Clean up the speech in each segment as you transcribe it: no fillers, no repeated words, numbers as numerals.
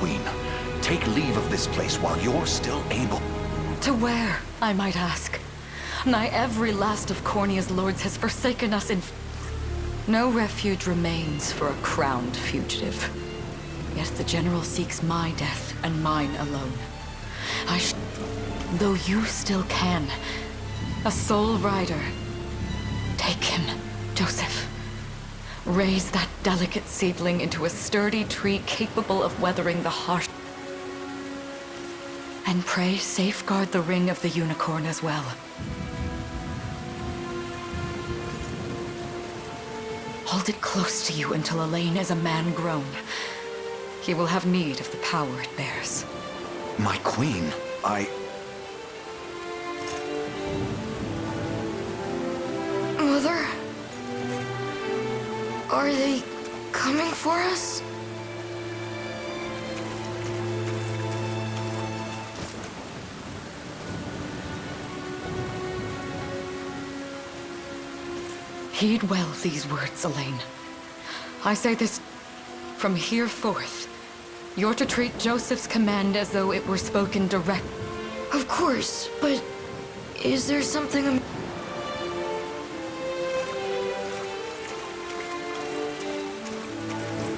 Queen. Take leave of this place while you're still able. To where, I might ask? Nigh every last of Cornia's lords has forsaken us in... No refuge remains for a crowned fugitive. Yet the general seeks my death and mine alone. Though you still can, a soul rider, take him, Joseph. Raise that delicate seedling into a sturdy tree capable of weathering the harsh... And pray safeguard the ring of the unicorn as well. Hold it close to you until Elaine is a man grown. He will have need of the power it bears. My queen, Mother? Are they coming for us? Heed well these words, Elaine. I say this from here forth. You're to treat Joseph's command as though it were spoken direct. Of course, but is there something...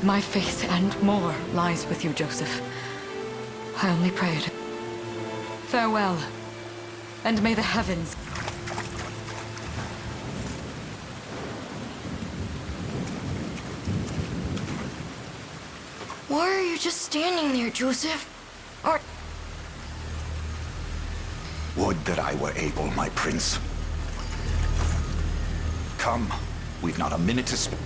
My faith and more lies with you, Joseph. I only prayed. Farewell, and may the heavens... Why are you just standing there, Joseph? Or... Would that I were able, my prince. Come, we've not a minute to spare.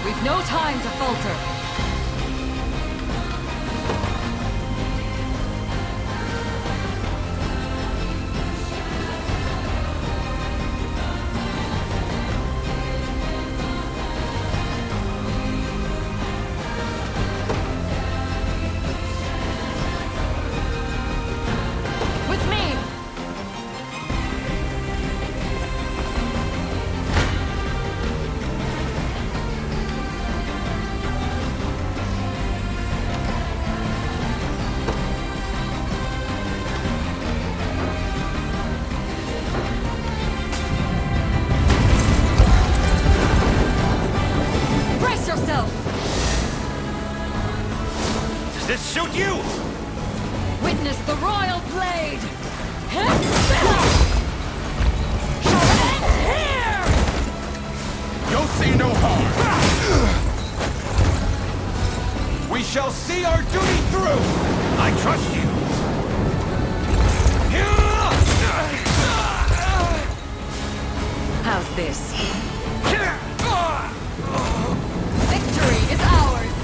We've no time to falter. With me! Does this suit you? Witness the royal blade! Shall end here! You'll see no harm. We shall see our duty through. I trust you. How's this? Victory is ours!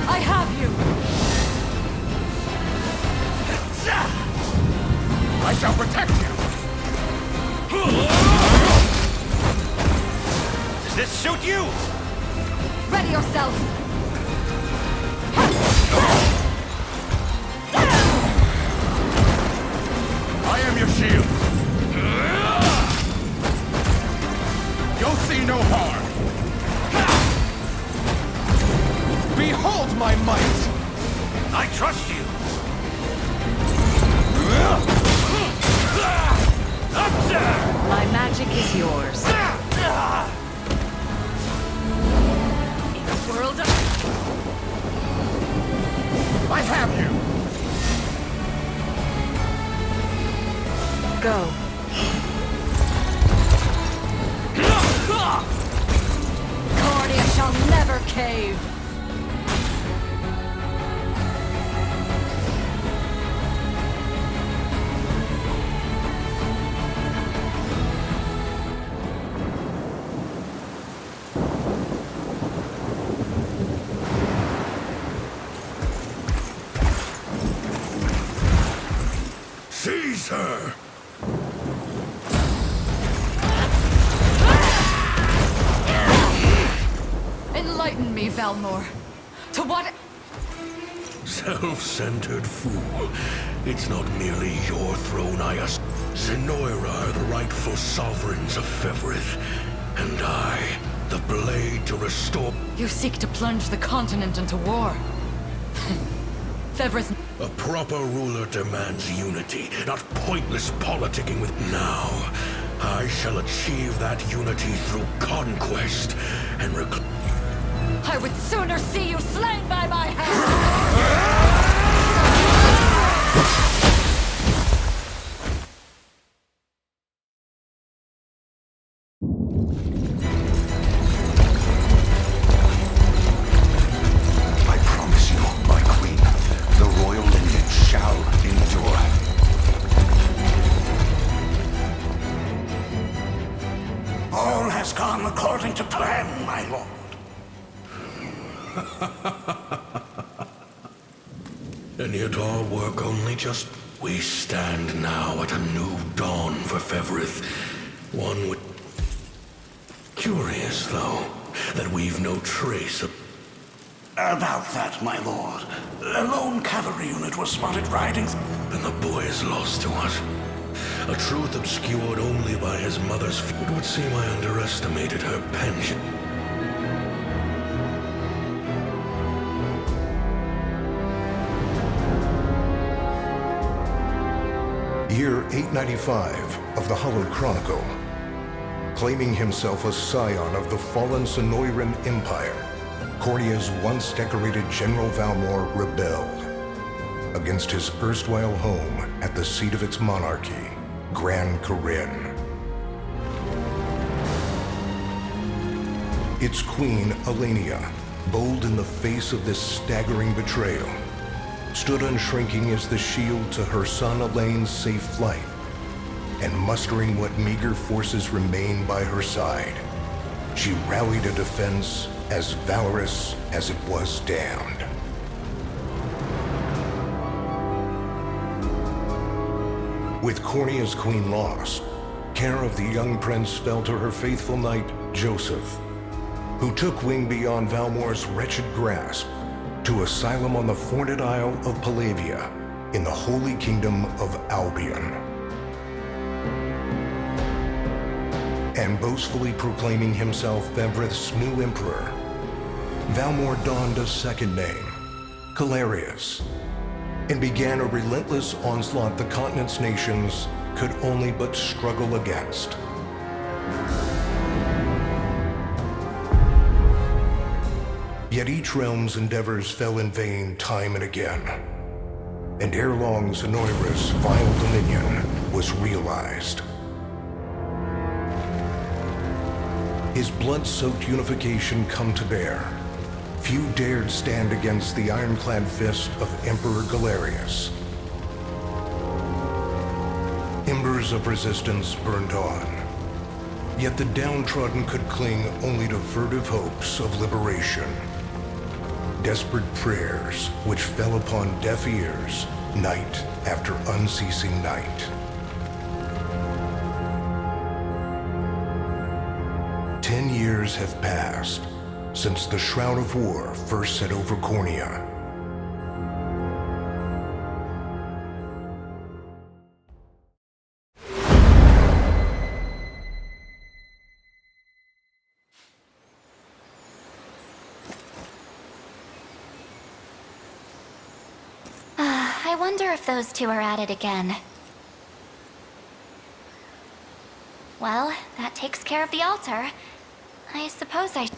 I have you! I shall protect you. Does this suit you? Ready yourself! I am your shield. You'll see no harm. Behold my might! I trust you. My magic is yours. go. Cornia shall never cave! Seize her! Enlighten me, Valmor. To what... Self-centered fool. It's not merely your throne I ask. Zenoira are the rightful sovereigns of Fevrith. And I, the blade to restore... You seek to plunge the continent into war. Fevrith... A proper ruler demands unity, not pointless politicking with now. I shall achieve that unity through conquest and I would sooner see you slain by my hand! I promise you, my queen, the royal lineage shall endure. All has gone according to plan, my lord. And yet our work only just... We stand now at a new dawn for Fevrith. One would... Curious, though, that we've no trace of... About that, my lord. A lone cavalry unit was spotted riding... And the boy is lost to us. A truth obscured only by his mother's... It would seem I underestimated her penchant. Year 895 of the Hallowed Chronicle. Claiming himself a scion of the fallen Sonoran Empire, Cornia's once decorated General Valmor rebelled against his erstwhile home at the seat of its monarchy, Gran Corinne. Its queen, Alania, bold in the face of this staggering betrayal, stood unshrinking as the shield to her son Elaine's safe flight, and mustering what meager forces remained by her side, she rallied a defense as valorous as it was damned. With Cornia's queen lost, care of the young prince fell to her faithful knight, Joseph, who took wing beyond Valmor's wretched grasp to asylum on the Forned Isle of Palevia in the Holy Kingdom of Albion. And boastfully proclaiming himself Fevrith's new emperor, Valmor donned a second name, Calarius, and began a relentless onslaught the continent's nations could only but struggle against. Yet each realm's endeavors fell in vain time and again, and ere long Zenoira's vile dominion was realized. His blood-soaked unification come to bear, few dared stand against the ironclad fist of Emperor Galerius. Embers of resistance burned on, yet the downtrodden could cling only to furtive hopes of liberation. Desperate prayers which fell upon deaf ears night after unceasing night. 10 years have passed since the Shroud of War first set over Cornia. I wonder if those two are at it again. Well, that takes care of the altar. I suppose I...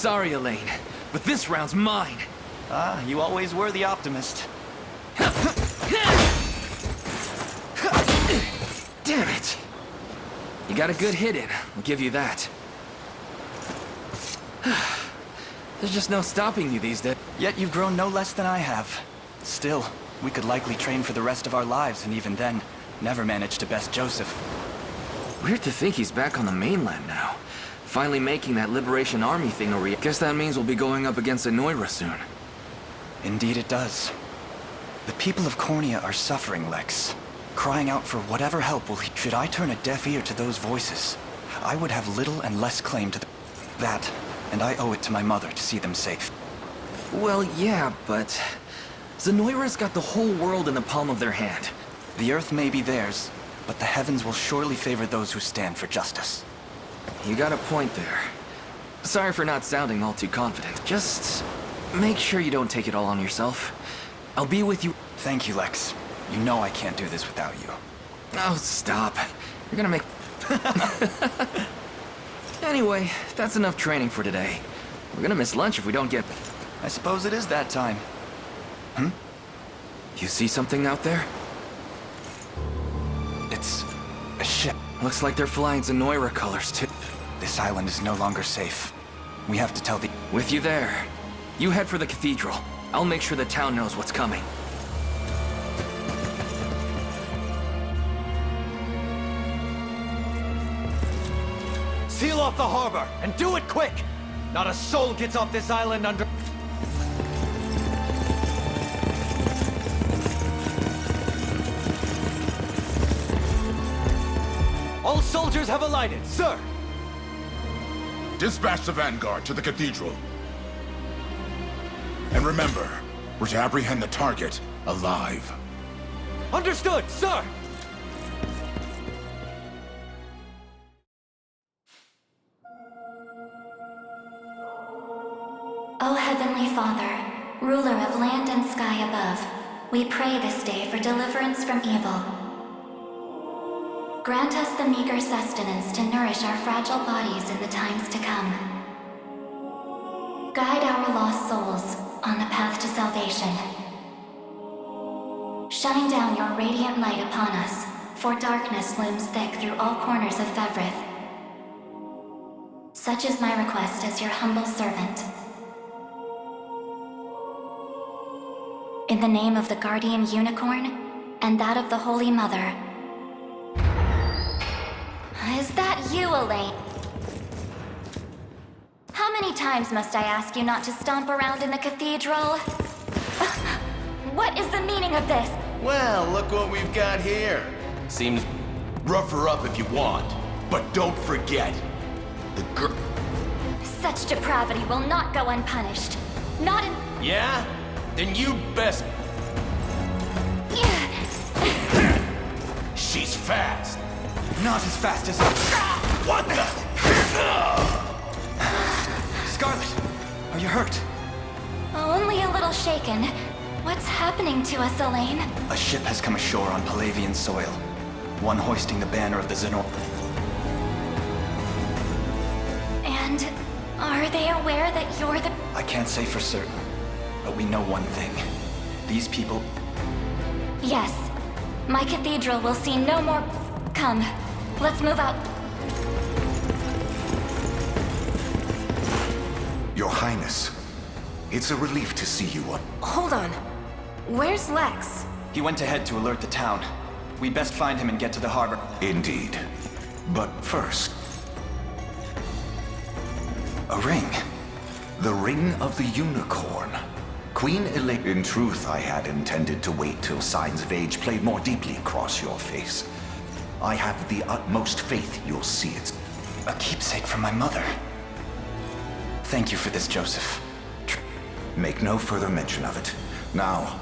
Sorry, Elaine, but this round's mine. Ah, you always were the optimist. Damn it! You got a good hit in, I'll give you that. There's just no stopping you these days. Yet you've grown no less than I have. Still, we could likely train for the rest of our lives, and even then, never manage to best Joseph. Weird to think he's back on the mainland now. Finally making that Liberation Army thing a Guess that means we'll be going up against Anoira soon. Indeed it does. The people of Cornia are suffering, Lex. Crying out for whatever help will he... Should I turn a deaf ear to those voices, I would have little and less claim to that, and I owe it to my mother to see them safe. Well, yeah, but... Zenoira's got the whole world in the palm of their hand. The earth may be theirs, but the heavens will surely favor those who stand for justice. You got a point there. Sorry for not sounding all too confident. Just make sure you don't take it all on yourself. I'll be with you. Thank you, Lex. You know I can't do this without you. Oh, stop. You're gonna make... Anyway, that's enough training for today. We're gonna miss lunch if we don't get... I suppose it is that time. You see something out there? It's a ship. Looks like they're flying Zenoira colors, too. This island is no longer safe. We have to tell the... With you there. You head for the cathedral. I'll make sure the town knows what's coming. Seal off the harbor, and do it quick! Not a soul gets off this island under... All soldiers have alighted, sir! Dispatch the vanguard to the cathedral. And remember, we're to apprehend the target alive. Understood, sir! O Heavenly Father, ruler of land and sky above, we pray this day for deliverance from evil. Grant us the meager sustenance to nourish our fragile bodies in the times to come. Guide our lost souls on the path to salvation. Shine down your radiant light upon us, for darkness looms thick through all corners of Fevrith. Such is my request as your humble servant. In the name of the Guardian Unicorn, and that of the Holy Mother. Is that you, Elaine? How many times must I ask you not to stomp around in the cathedral? What is the meaning of this? Well, look what we've got here. Seems rough her up if you want, but don't forget, the girl... Such depravity will not go unpunished. Not in... Yeah? Then you best... She's fast. Not as fast as... What the... Scarlet, are you hurt? Only a little shaken. What's happening to us, Elaine? A ship has come ashore on Palevian soil. One hoisting the banner of the Zenor... And are they aware that you're the... I can't say for certain, but we know one thing. These people... Yes. My cathedral will see no more... Come, let's move out. Your Highness, it's a relief to see you up. Hold on. Where's Lex? He went ahead to alert the town. We best find him and get to the harbor. Indeed. But first... A ring. The Ring of the Unicorn. Queen Elaine... In truth, I had intended to wait till signs of age played more deeply across your face. I have the utmost faith you'll see it. A keepsake from my mother. Thank you for this, Joseph. Make no further mention of it. Now...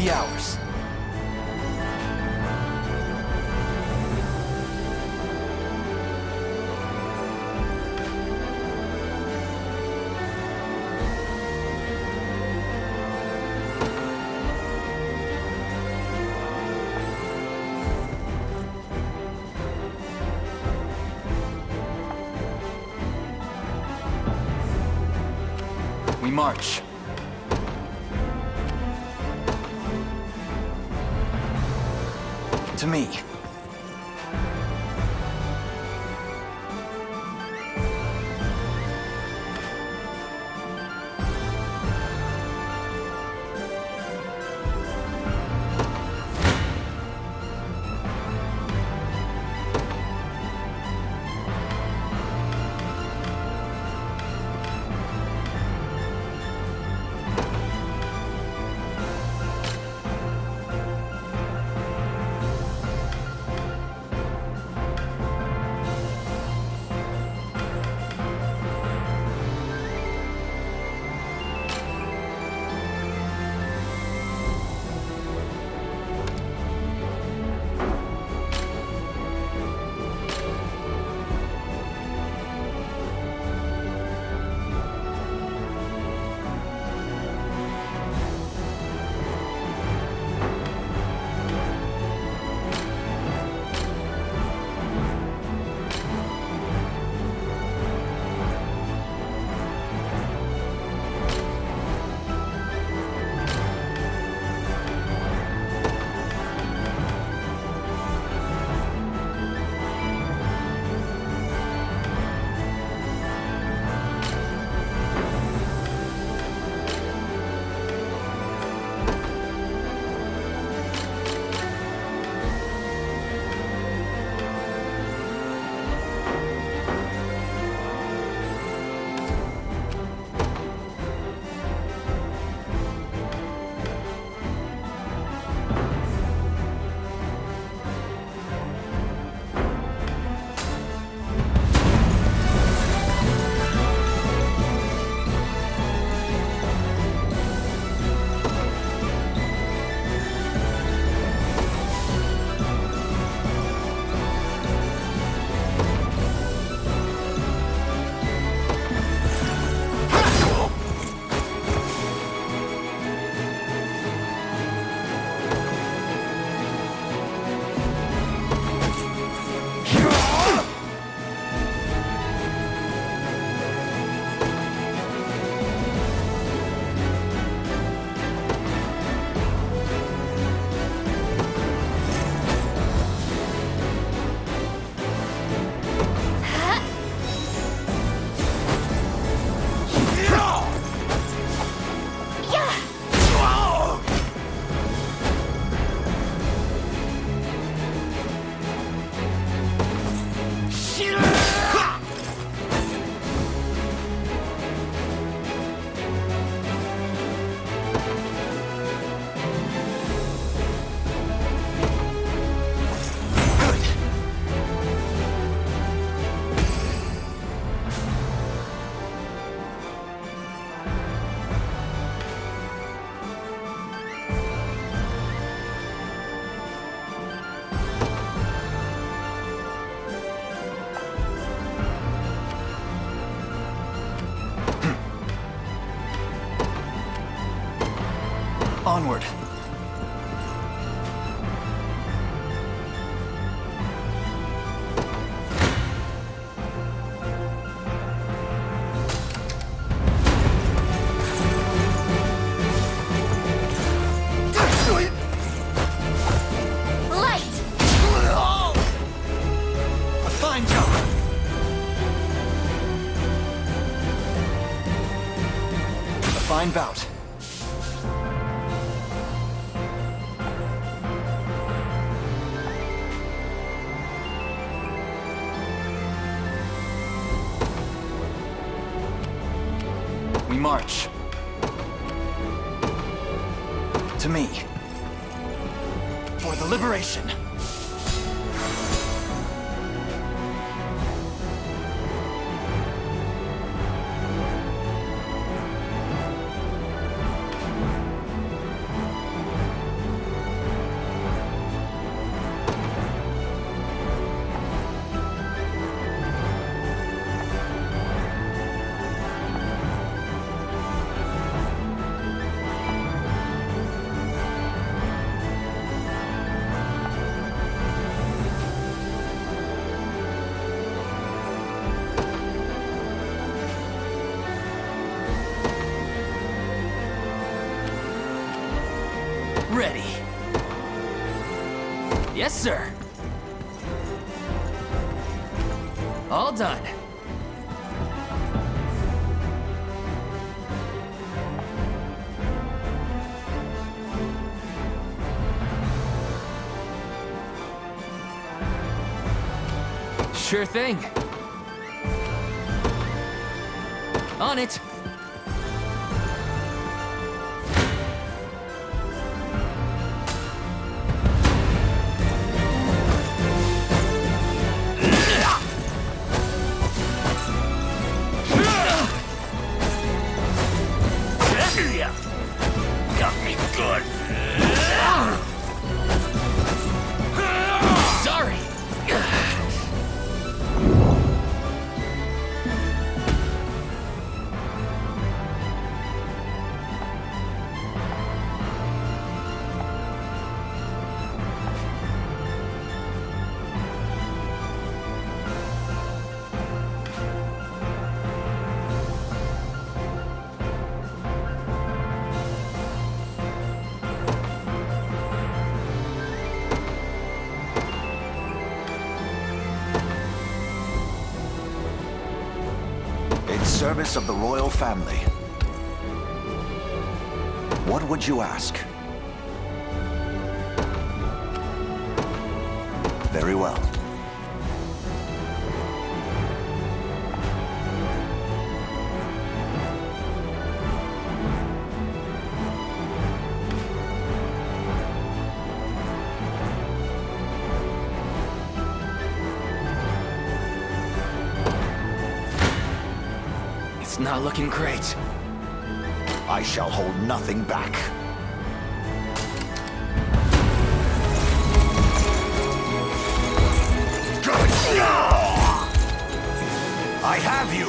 be ours. We march. To me. Onward. Light! A fine job! A fine bout. We march. To me. For the liberation. ready. Yes, sir. All done. Sure thing. On it. Got me good. Sorry. In service of the royal family. What would you ask? Very well. It's not looking great. I shall hold nothing back. I have you!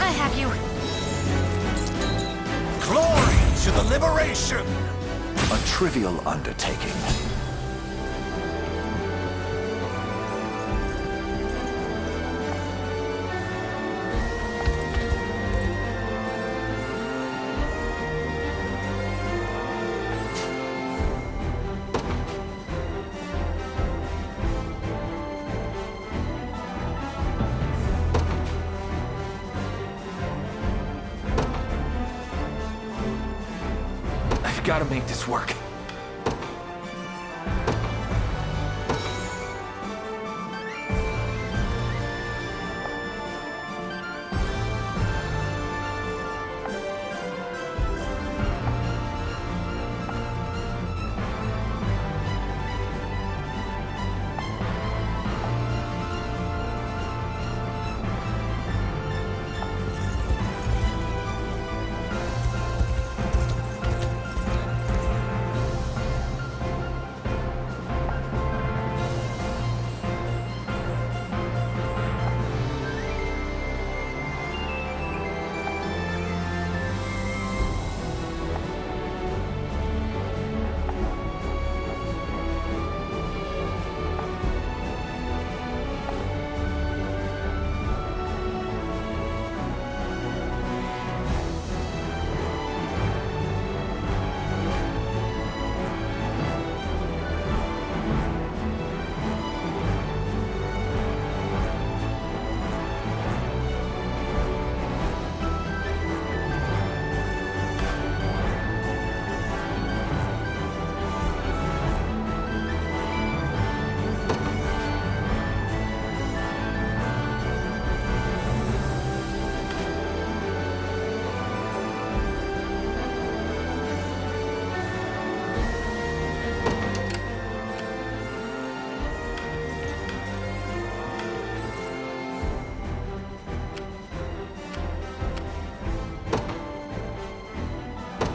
I have you. Glory to the liberation! A trivial undertaking. I've got to make this work.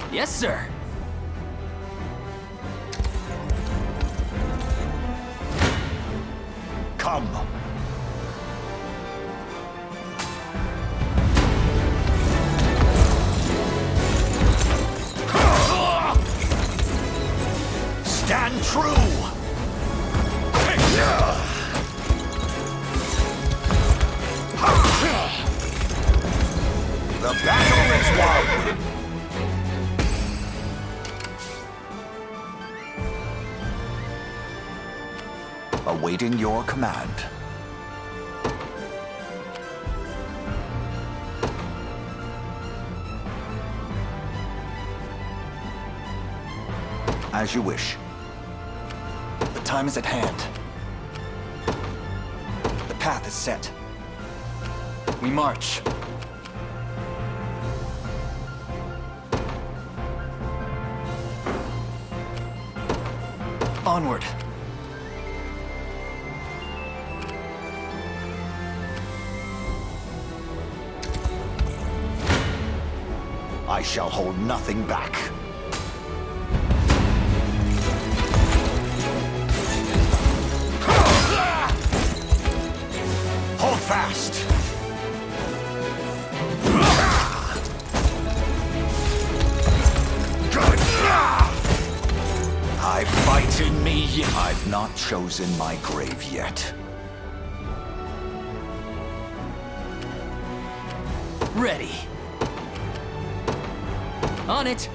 Yes, sir. Come. Stand true. Ha! The battle is won! Awaiting your command. As you wish. The time is at hand. The path is set. We march. Onward. I shall hold nothing back. Hold fast! Good! I fight in me. I've not chosen my grave yet. Ready. On it!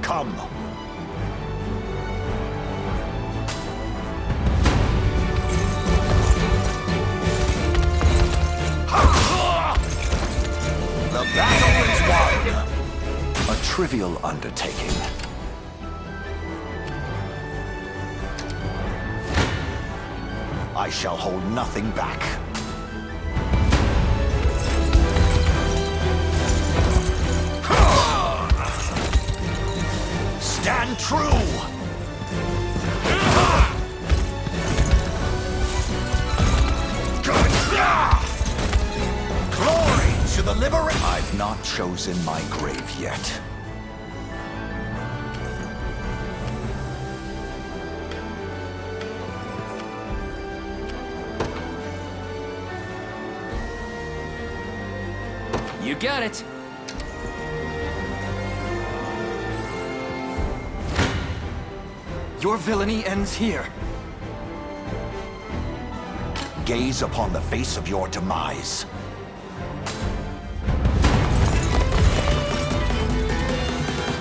Come. The battle is won! A trivial undertaking. I shall hold nothing back. Stand true! Good! Glory to the liberator! I've not chosen my grave yet. You got it! Your villainy ends here. Gaze upon the face of your demise.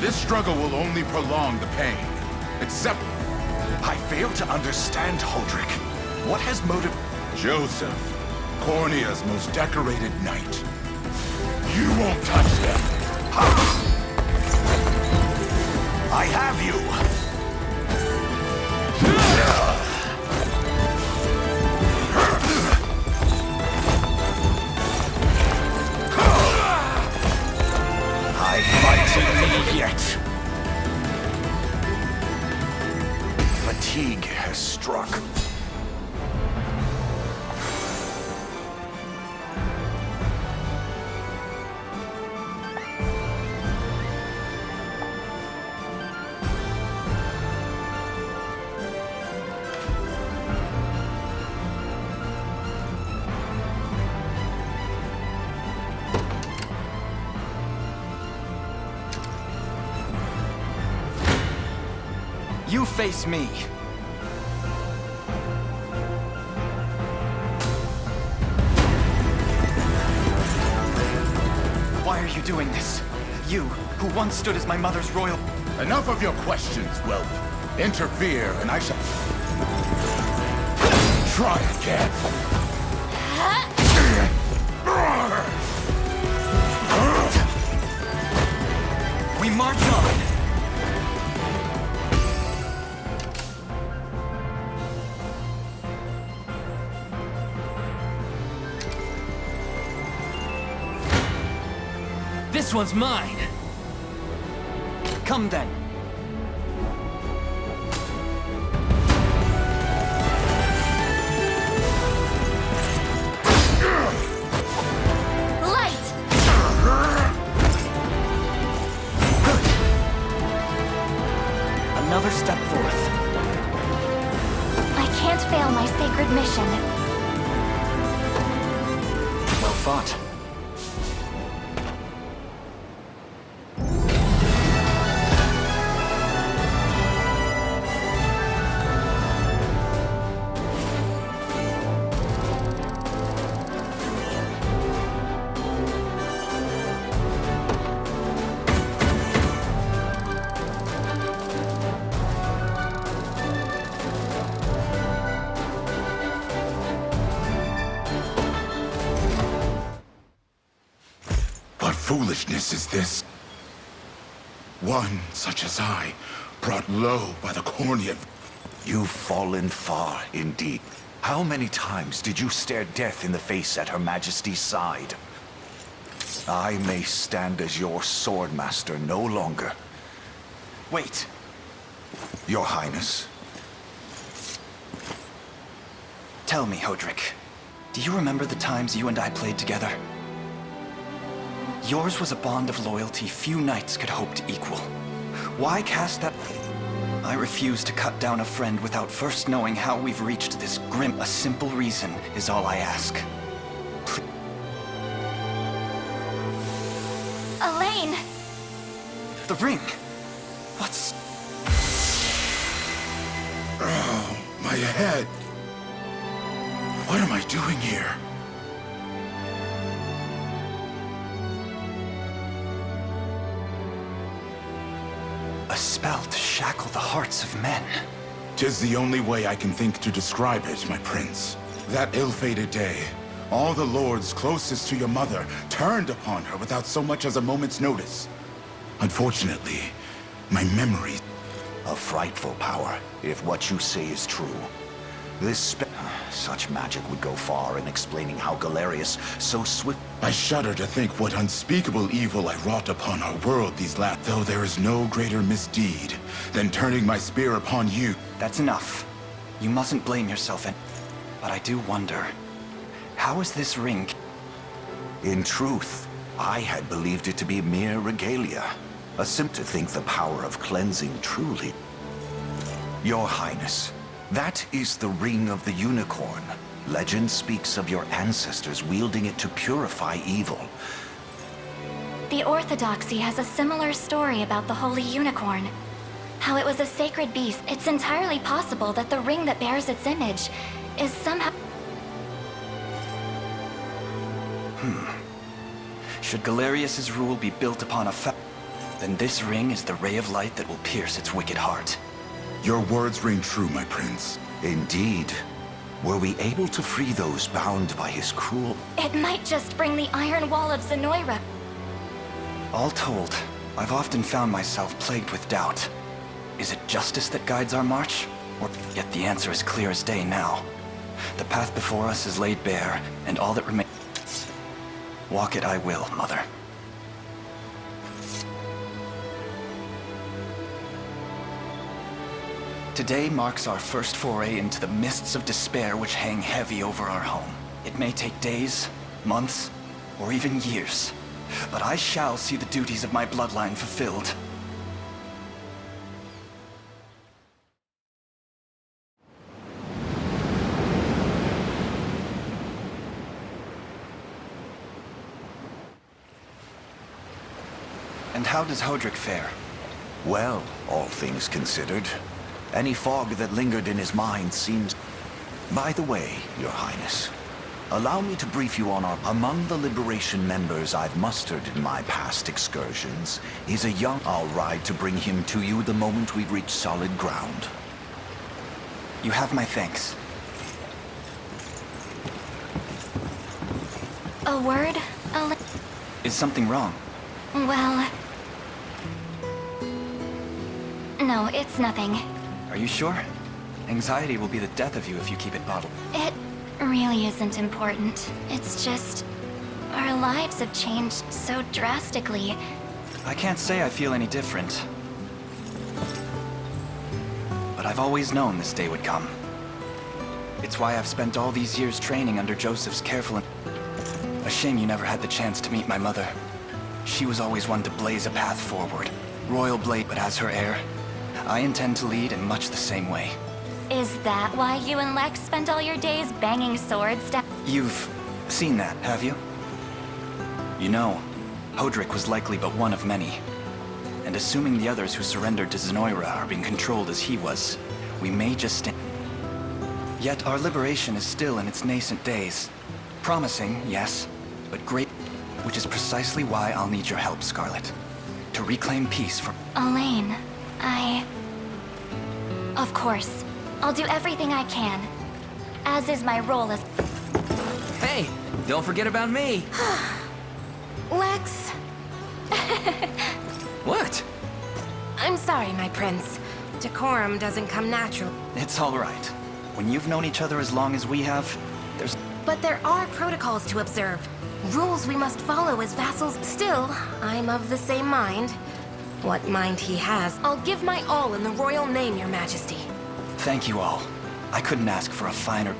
This struggle will only prolong the pain. Except I fail to understand, Holdrick. What has motivated... Joseph, Cornia's most decorated knight. You won't touch them. I have you! I fight in me yet. Fatigue has struck. You face me. Why are you doing this? You, who once stood as my mother's royal... Enough of your questions, whelp. Interfere, and I shall... Try again. We march on! This one's mine! Come then. Light! Another step forth. I can't fail my sacred mission. Well fought. foolishness is this? One such as I, brought low by the Cornia. You've fallen far indeed. How many times did you stare death in the face at Her Majesty's side? I may stand as your swordmaster no longer. Wait. Your Highness. Tell me, Hodrick. Do you remember the times you and I played together? Yours was a bond of loyalty few knights could hope to equal. Why cast that... I refuse to cut down a friend without first knowing how we've reached this grim... A simple reason is all I ask. Elaine! The ring! What's... Oh, my head. What am I doing here? A spell to shackle the hearts of men. 'Tis the only way I can think to describe it, my prince. That ill-fated day, all the lords closest to your mother turned upon her without so much as a moment's notice. Unfortunately, my memory... A frightful power, if what you say is true. Such magic would go far in explaining how Galerius so swift... I shudder to think what unspeakable evil I wrought upon our world these last... Though there is no greater misdeed than turning my spear upon you. That's enough. You mustn't blame yourself and... But I do wonder, how is this ring... In truth, I had believed it to be mere regalia. A symptom to think the power of cleansing truly. Your Highness, that is the Ring of the Unicorn. Legend speaks of your ancestors wielding it to purify evil. The Orthodoxy has a similar story about the Holy Unicorn. How it was a sacred beast. It's entirely possible that the ring that bears its image is somehow... Should Galerius's rule be built upon a then this ring is the ray of light that will pierce its wicked heart. Your words ring true, my prince. Indeed. Were we able to free those bound by his cruel... It might just bring the Iron Wall of Zenoira. All told, I've often found myself plagued with doubt. Is it justice that guides our march? Or yet the answer is clear as day now. The path before us is laid bare, and all that remains... Walk it I will, Mother. Today marks our first foray into the mists of despair which hang heavy over our home. It may take days, months, or even years, but I shall see the duties of my bloodline fulfilled. And how does Hodrick fare? Well, all things considered. Any fog that lingered in his mind seems... By the way, Your Highness, allow me to brief you on our... Among the Liberation members I've mustered in my past excursions is a young... I'll ride to bring him to you the moment we reach solid ground. You have my thanks. A word? Is something wrong? Well... No, it's nothing. Are you sure? Anxiety will be the death of you if you keep it bottled. It really isn't important. It's just... our lives have changed so drastically. I can't say I feel any different. But I've always known this day would come. It's why I've spent all these years training under Joseph's careful... A shame you never had the chance to meet my mother. She was always one to blaze a path forward. Royal blade, but as her heir, I intend to lead in much the same way. Is that why you and Lex spent all your days banging swords down? You've seen that, have you? You know, Hodrick was likely but one of many. And assuming the others who surrendered to Zenoira are being controlled as he was, we may just Yet our liberation is still in its nascent days. Promising, yes, but great, which is precisely why I'll need your help, Scarlet. To reclaim peace for... Elaine, Of course. I'll do everything I can. As is my role as... Hey, don't forget about me! Lex, What? I'm sorry, my prince. Decorum doesn't come natural. It's all right. When you've known each other as long as we have, there's... But there are protocols to observe. Rules we must follow as vassals. Still, I'm of the same mind. What mind he has, I'll give my all in the royal name, your majesty. Thank you all. I couldn't ask for a finer...